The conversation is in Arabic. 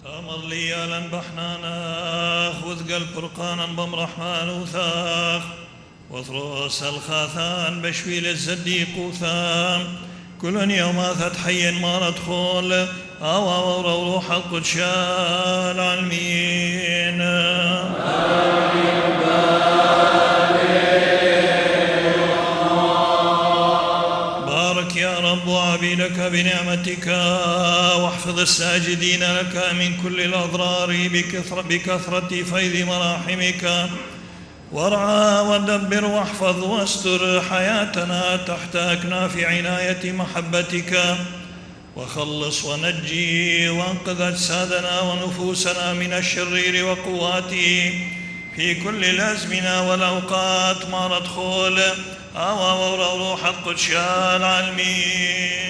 تامر ليالا بحناناخ وذقل فرقانا بمرحمن وثاخ وثروس الخاثان بشويل الزديق وثام كل يوم تحين ما ندخل أو روح القدس العالمين. بارك يا رب عبيدك بنعمتك واحفظ الساجدين لك من كل الأضرار بكثرة فيض مراحمك، وارعى ودبر واحفظ واستر حياتنا تحت أكناف عناية محبتك، وخلص ونجي وانقذ أجسادنا ونفوسنا من الشرير وقواته في كل الأزمنة والأوقات ما ندخل أو روح القدس العالمين.